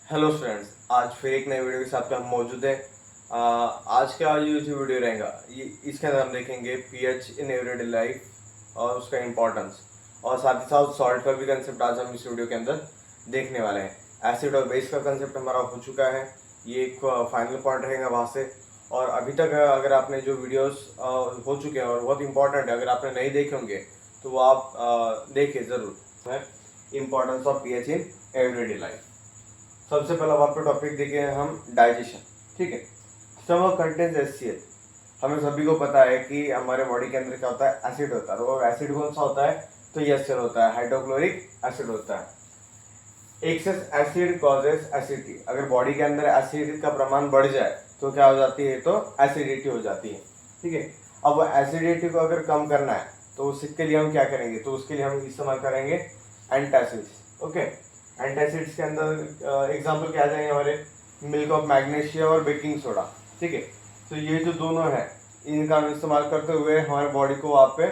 Hello students, आज फिर एक नई वीडियो के साथ हम मौजूद हैं। आज का जो वीडियो रहेगा ये इसके अंदर हम देखेंगे पीएच इन एवरीडे लाइफ और उसका इम्पोर्टेंस, और साथ ही साथ सॉल्ट का भी कंसेप्ट आज हम इस वीडियो के अंदर देखने वाले हैं। एसिड और बेस का कंसेप्ट हमारा हो चुका है, ये एक फाइनल पॉइंट रहेगा वहाँ से। और अभी तक अगर आपने जो वीडियोस हो चुके हैं और बहुत इंपॉर्टेंट है, अगर आपने नहीं देखे होंगे तो वो आप देखिए ज़रूर। Importance of pH in everyday life. सबसे पहला वहाँ पे टॉपिक देखे हैं हम डाइजेशन। ठीक है, स्टमक कंटेन्स HCl। हमें सभी को पता है कि हमारे बॉडी के अंदर क्या होता है, एसिड होता है। और एसिड कौन सा होता है, तो ये HCl होता है, हाइड्रोक्लोरिक एसिड होता है। Excess acid causes acidity. अगर बॉडी के अंदर एसिड का प्रमाण बढ़ जाए तो क्या हो जाती है, तो एसिडिटी हो जाती है। ठीक है, अब एसिडिटी को अगर कम करना है तो उसके लिए हम क्या करेंगे, तो उसके लिए हम इस्तेमाल करेंगे एंटासिड्स। ओके, एंटासिड्स के अंदर एग्जांपल क्या आ जाएंगे हमारे, मिल्क ऑफ मैग्नीशिया और बेकिंग सोडा। ठीक है, तो ये जो दोनों है इनका हम इस्तेमाल करते हुए हमारे बॉडी को वहाँ पे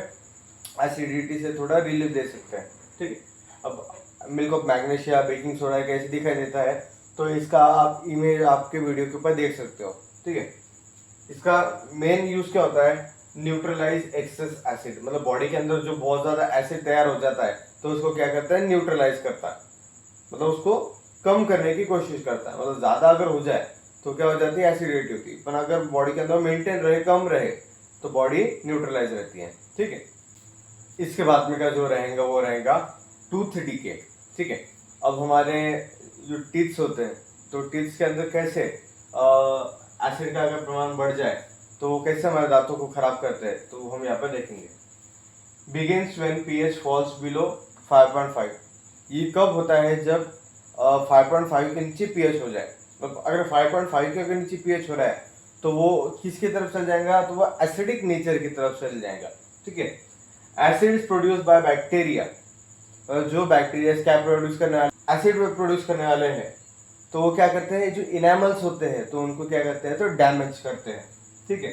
एसिडिटी से थोड़ा रिलीफ दे सकते हैं। ठीक है, अब milk of magnesia baking soda कैसे दिखाई देता है, तो इसका आप इमेज आपके वीडियो के ऊपर देख सकते हो। ठीक है, इसका मेन यूज क्या होता है, न्यूट्रलाइज एक्सेस एसिड। मतलब बॉडी के अंदर जो बहुत ज्यादा एसिड तैयार हो जाता है तो उसको क्या करता है, न्यूट्रलाइज करता है, मतलब उसको कम करने की कोशिश करता है। मतलब ज्यादा अगर हो जाए तो क्या हो जाती है, एसिडिटी होती है। पर अगर बॉडी के अंदर मेंटेन रहे, कम रहे, तो बॉडी न्यूट्रलाइज रहती है। ठीक है, इसके बाद में का जो रहेगा वो रहेगा टूथ डीके। ठीक है, अब हमारे जो टीथ्स होते हैं तो टीथ्स के अंदर कैसे एसिड का अगर प्रमाण बढ़ जाए तो वो कैसे हमारे दांतों को खराब करते हैं, तो हम यहाँ पर देखेंगे। Begins when pH falls below 5.5। ये कब होता है, जब 5.5 के नीचे पीएच हो जाए। मतलब अगर 5.5 के अगर नीचे पीएच हो रहा है तो वो किसकी तरफ चल जाएगा, तो वो एसिडिक नेचर की तरफ चल जाएगा। ठीक है, एसिड प्रोड्यूस बाय बैक्टीरिया। जो बैक्टीरिया क्या प्रोड्यूस करने वाले, एसिड प्रोड्यूस करने वाले हैं, तो वो क्या करते हैं, जो इनेमल्स होते हैं तो उनको क्या करते हैं, तो डैमेज करते हैं। ठीक है,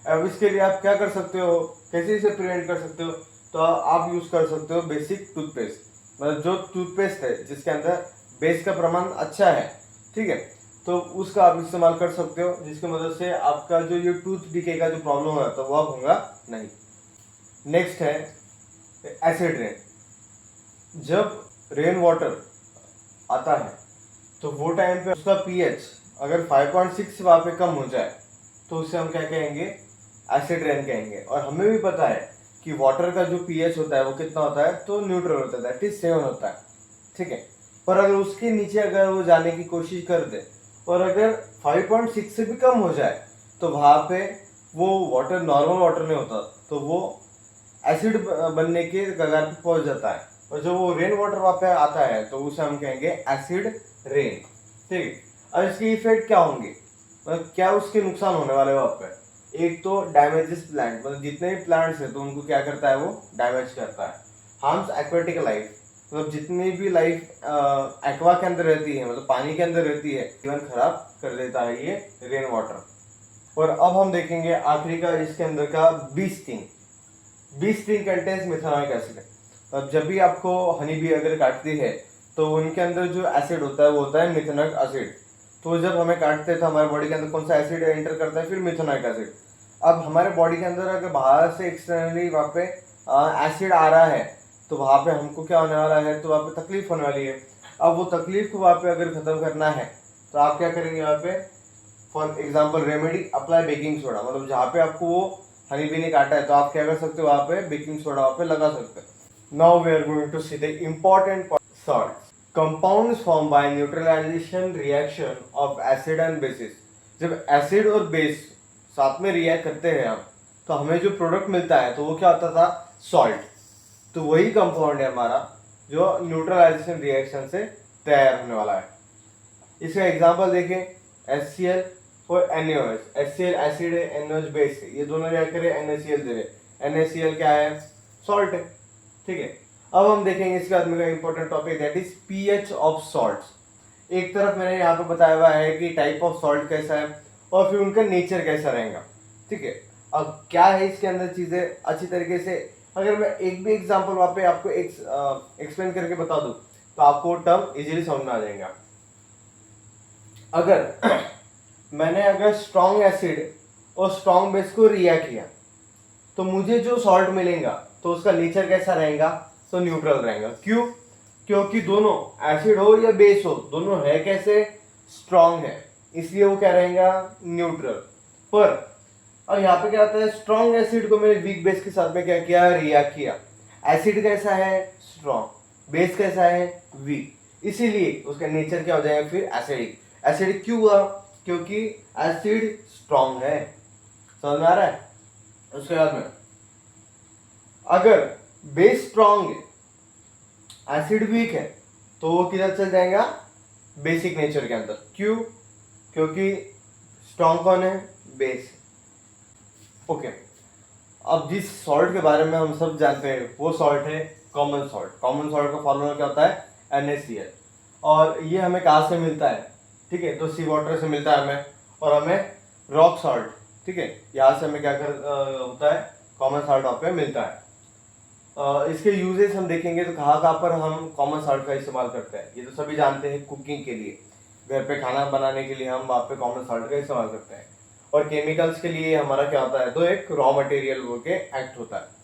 अब इसके लिए आप क्या कर सकते हो, कैसे इसे प्रिवेंट कर सकते हो, तो आप यूज कर सकते हो बेसिक टूथपेस्ट। मतलब जो टूथपेस्ट है जिसके अंदर बेस का प्रमाण अच्छा है, ठीक है, तो उसका आप इस्तेमाल कर सकते हो, जिसकी मदद से आपका जो ये टूथ डिके का जो प्रॉब्लम है तो वो अब होगा नहीं। नेक्स्ट है एसिड रेन। जब रेन वाटर आता है तो वो टाइम पे उसका पीएच अगर 5.6 से वहाँ पे कम हो जाए तो उसे हम क्या कहेंगे, एसिड रेन कहेंगे। और हमें भी पता है कि वाटर का जो पीएच होता है वो कितना होता है, तो न्यूट्रल होता है, दैट इज 7 होता है। ठीक है, पर अगर उसके नीचे अगर वो जाने की कोशिश कर दे और अगर 5.6 से भी कम हो जाए तो वहाँ पे वो वाटर नॉर्मल वाटर नहीं होता, तो वो एसिड बनने के कगार पे पहुंच जाता है। और जब वो रेन वाटर वहाँ पे आता है तो उसे हम कहेंगे एसिड रेन। ठीक है, अब इसके इफेक्ट क्या होंगे, मतलब क्या उसके नुकसान होने वाले वहाँ पे। एक तो डैमेजेस प्लांट, मतलब जितने भी प्लांट्स है तो उनको क्या करता है, वो डैमेज करता है। हार्म्स एक्वेटिक लाइफ, मतलब जितनी भी लाइफ एक्वा के अंदर रहती है, मतलब पानी के अंदर रहती है, जीवन खराब कर देता है ये रेन वाटर। और अब हम देखेंगे आखिरी का इसके अंदर का bee sting. Bee sting contains methanoic acid. अब जब भी आपको हनी बी अगर काटती है तो उनके अंदर जो एसिड होता है वो होता है मिथेनॉइक एसिड। तो जब हमें काटते हैं तो हमारे बॉडी के अंदर कौन सा एसिड एंटर करता है, फिर मिथेनॉइक एसिड। अब हमारे बॉडी के अंदर अगर बाहर से एक्सटर्नली वहाँ पे एसिड आ रहा है तो वहाँ पे हमको क्या होने वाला है, तो वहाँ पे तकलीफ होने वाली है। अब वो तकलीफ को वहाँ पे अगर खत्म करना है तो आप क्या करेंगे, वहाँ पे for example remedy apply baking soda. मतलब जहाँ पे आपको वो हनी बी ने काटा है तो आप क्या कर सकते हो, वहाँ पे बेकिंग सोडा वहाँ पे लगा सकते हैं। Now we are going to see the important salts. Compounds form by neutralization reaction of acid and bases. जब एसिड और बेस साथ में रिएक्ट करते हैं हम तो हमें जो प्रोडक्ट मिलता है तो वो क्या होता था, सॉल्ट। तो वही कंपाउंड है हमारा जो न्यूट्रलाइजेशन रिएक्शन से तैयार होने वाला है। इसका एग्जांपल देखें, HCl और NaOH। HCl एसिड है, NaOH बेस है, ये दोनों रिएक्ट करें NaCl दे रहे। NaCl क्या है, सॉल्ट है। ठीक है, अब हम देखेंगे इसके बाद में important topic, that is pH of salts. एक तरफ मैंने यहाँ पे बताया हुआ है कि टाइप ऑफ सॉल्ट कैसा है और फिर उनका नेचर कैसा रहेगा। ठीक है, अब क्या है इसके अंदर चीजें अच्छी तरीके से अगर मैं एक भी एग्जांपल वहाँ पे आपको एक्सप्लेन करके बता दूं तो आपको टर्म इजीली समझ में आ जाएगा। अगर मैंने अगर स्ट्रॉन्ग एसिड और स्ट्रॉन्ग बेस को रिएक्ट किया तो मुझे जो सॉल्ट मिलेगा तो उसका नेचर कैसा रहेगा, तो न्यूट्रल रहेगा। क्यों? क्योंकि दोनों एसिड हो या बेस हो, दोनों है कैसे, स्ट्रॉन्ग है, इसलिए वो क्या रहेगा, न्यूट्रल। पर अब यहाँ पे क्या होता है, स्ट्रॉन्ग एसिड को मैंने वीक बेस के साथ में क्या किया, रिएक्ट किया। एसिड कैसा है, स्ट्रॉन्ग, बेस कैसा है, वीक, इसीलिए उसका नेचर क्या हो जाएगा फिर एसिडिक। एसिडिक क्यों हुआ, क्योंकि एसिड स्ट्रॉन्ग है। समझ में आ रहा है? उसके बाद में अगर बेस स्ट्रॉन्ग है, एसिड वीक है, तो वो किधर चल जाएगा, बेसिक नेचर के अंदर। क्यों? क्योंकि स्ट्रॉन्ग कौन है, बेस। ओके, अब जिस सॉल्ट के बारे में हम सब जानते हैं वो सॉल्ट है कॉमन सॉल्ट। कॉमन सॉल्ट का फॉर्मूला क्या होता है, NaCl। और ये हमें कहाँ से मिलता है, ठीक है, तो सी वाटर से मिलता है हमें, और हमें रॉक सॉल्ट, ठीक है, यहाँ से हमें क्या होता है, कॉमन सॉल्ट वहाँ पे मिलता है। इसके यूजेस हम देखेंगे तो कहाँ कहाँ पर हम कॉमन सॉल्ट का इस्तेमाल करते हैं। ये तो सभी जानते हैं, कुकिंग के लिए, घर पे खाना बनाने के लिए हम वहाँ पे कॉमन सॉल्ट का इस्तेमाल करते हैं। और केमिकल्स के लिए हमारा क्या होता है, तो एक रॉ मटेरियल वो के एक्ट होता है।